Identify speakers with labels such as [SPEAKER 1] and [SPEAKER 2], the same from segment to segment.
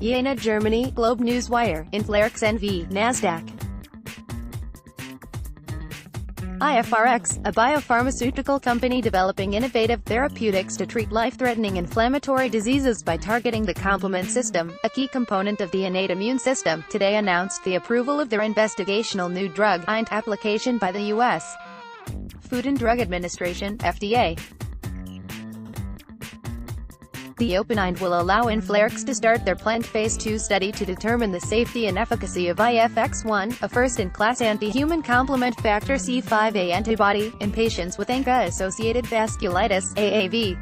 [SPEAKER 1] Jena Germany, NEWSWIRE, InflaRx N.V, Nasdaq. IFRX, a biopharmaceutical company developing innovative therapeutics to treat life-threatening inflammatory diseases by targeting the complement system, a key component of the innate immune system, today announced the approval of their Investigational New Drug (IND) application by the U.S. Food and Drug Administration (FDA). The open IND will allow InflaRx to start their planned Phase 2 study to determine the safety and efficacy of IFX-1, a first-in-class anti-human complement factor C5a antibody, in patients with ANCA-Associated vasculitis (AAV).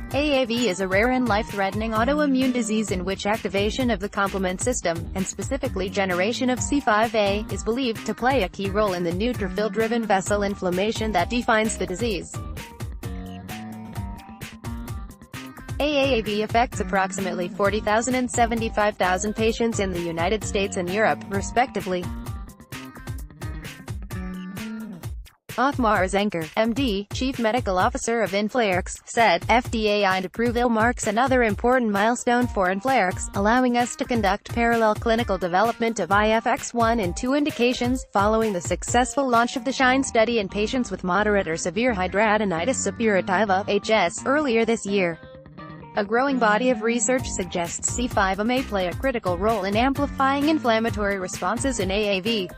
[SPEAKER 1] AAV is a rare and life-threatening autoimmune disease in which activation of the complement system, and specifically generation of C5a, is believed to play a key role in the neutrophil-driven vessel inflammation that defines the disease. AAV affects approximately 40,000 and 75,000 patients in the United States and Europe, respectively. Othmar Zenker, MD, Chief Medical Officer of InflaRx, said, "FDA IND approval marks another important milestone for InflaRx, allowing us to conduct parallel clinical development of IFX-1 in 2 indications, following the successful launch of the SHINE study in patients with moderate or severe hidradenitis suppurativa (HS) earlier this year." A growing body of research suggests C5a may play a critical role in amplifying inflammatory responses in AAV.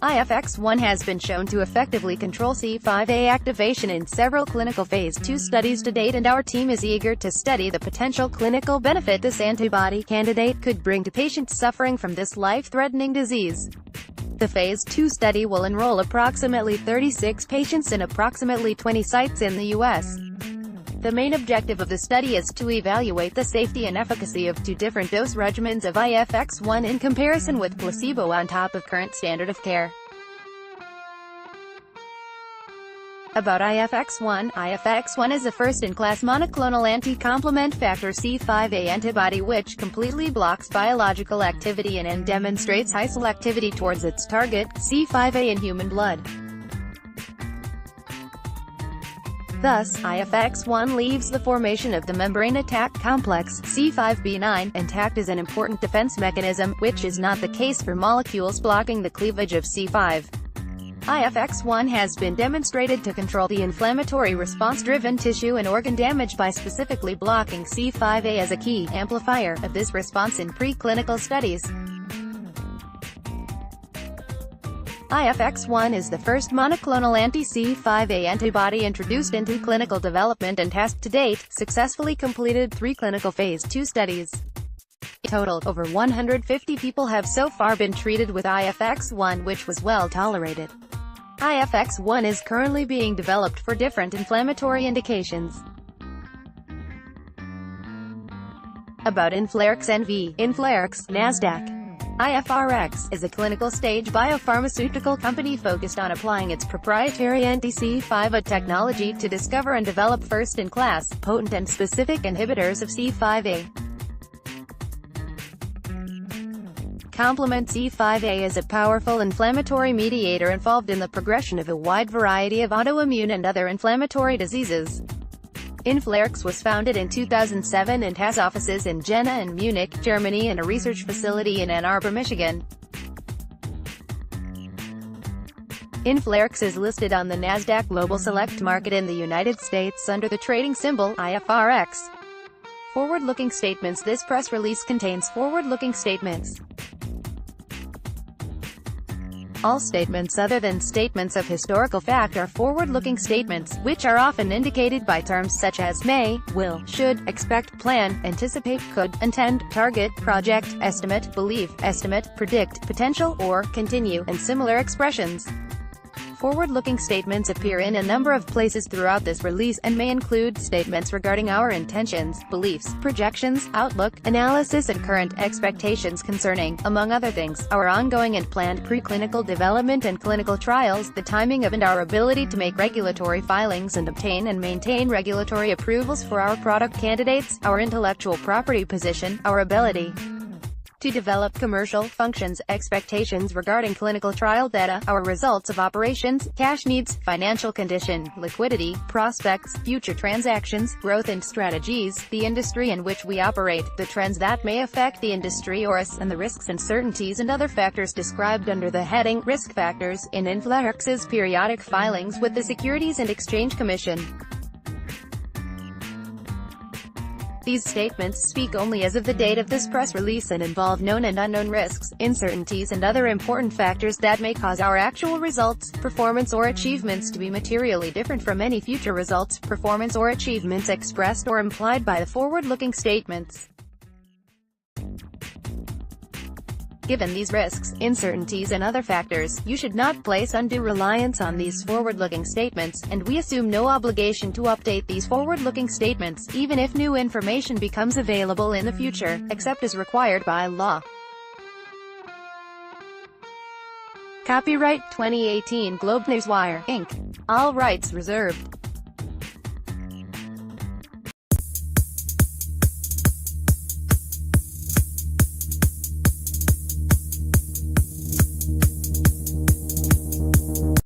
[SPEAKER 1] IFX-1 has been shown to effectively control C5a activation in several clinical Phase 2 studies to date, and our team is eager to study the potential clinical benefit this antibody candidate could bring to patients suffering from this life-threatening disease. The Phase 2 study will enroll approximately 36 patients in approximately 20 sites in the U.S. The main objective of the study is to evaluate the safety and efficacy of 2 different dose regimens of IFX-1 in comparison with placebo on top of current standard of care. About IFX-1. IFX-1 is a first-in-class monoclonal anti-complement factor C5a antibody which completely blocks biological activity and demonstrates high selectivity towards its target, C5a, in human blood. Thus, IFX-1 leaves the formation of the membrane attack complex, C5b9, intact as an important defense mechanism, which is not the case for molecules blocking the cleavage of C5. IFX-1 has been demonstrated to control the inflammatory response-driven tissue and organ damage by specifically blocking C5a as a key amplifier of this response in preclinical studies. IFX-1 is the first monoclonal anti-C5a antibody introduced into clinical development and has, to date, successfully completed 3 clinical Phase 2 studies. In total, over 150 people have so far been treated with IFX-1, which was well tolerated. IFX-1 is currently being developed for different inflammatory indications. About InflaRx N.V. InflaRx, Nasdaq. IFRX is a clinical-stage biopharmaceutical company focused on applying its proprietary anti-C5a technology to discover and develop first-in-class, potent and specific inhibitors of C5a. Complement C5a is a powerful inflammatory mediator involved in the progression of a wide variety of autoimmune and other inflammatory diseases. InflaRx was founded in 2007 and has offices in Jena and Munich, Germany, and a research facility in Ann Arbor, Michigan. InflaRx is listed on the Nasdaq Global Select Market in the United States under the trading symbol IFRX. Forward-looking statements. This press release contains forward-looking statements. All statements other than statements of historical fact are forward-looking statements, which are often indicated by terms such as may, will, should, expect, plan, anticipate, could, intend, target, project, estimate, believe, estimate, predict, potential, or continue, and similar expressions. Forward-looking statements appear in a number of places throughout this release, and may include statements regarding our intentions, beliefs, projections, outlook, analysis and current expectations concerning, among other things, our ongoing and planned preclinical development and clinical trials, the timing of and our ability to make regulatory filings and obtain and maintain regulatory approvals for our product candidates, our intellectual property position, our ability to develop commercial functions, expectations regarding clinical trial data, our results of operations, cash needs, financial condition, liquidity, prospects, future transactions, growth and strategies, the industry in which we operate, the trends that may affect the industry or us, and the risks, uncertainties and other factors described under the heading Risk Factors in InflaRx's periodic filings with the Securities and Exchange Commission. These statements speak only as of the date of this press release and involve known and unknown risks, uncertainties and other important factors that may cause our actual results, performance or achievements to be materially different from any future results, performance or achievements expressed or implied by the forward-looking statements. Given these risks, uncertainties and other factors, you should not place undue reliance on these forward-looking statements, and we assume no obligation to update these forward-looking statements, even if new information becomes available in the future, except as required by law. Copyright 2018 NEWSWIRE, Inc. All rights reserved.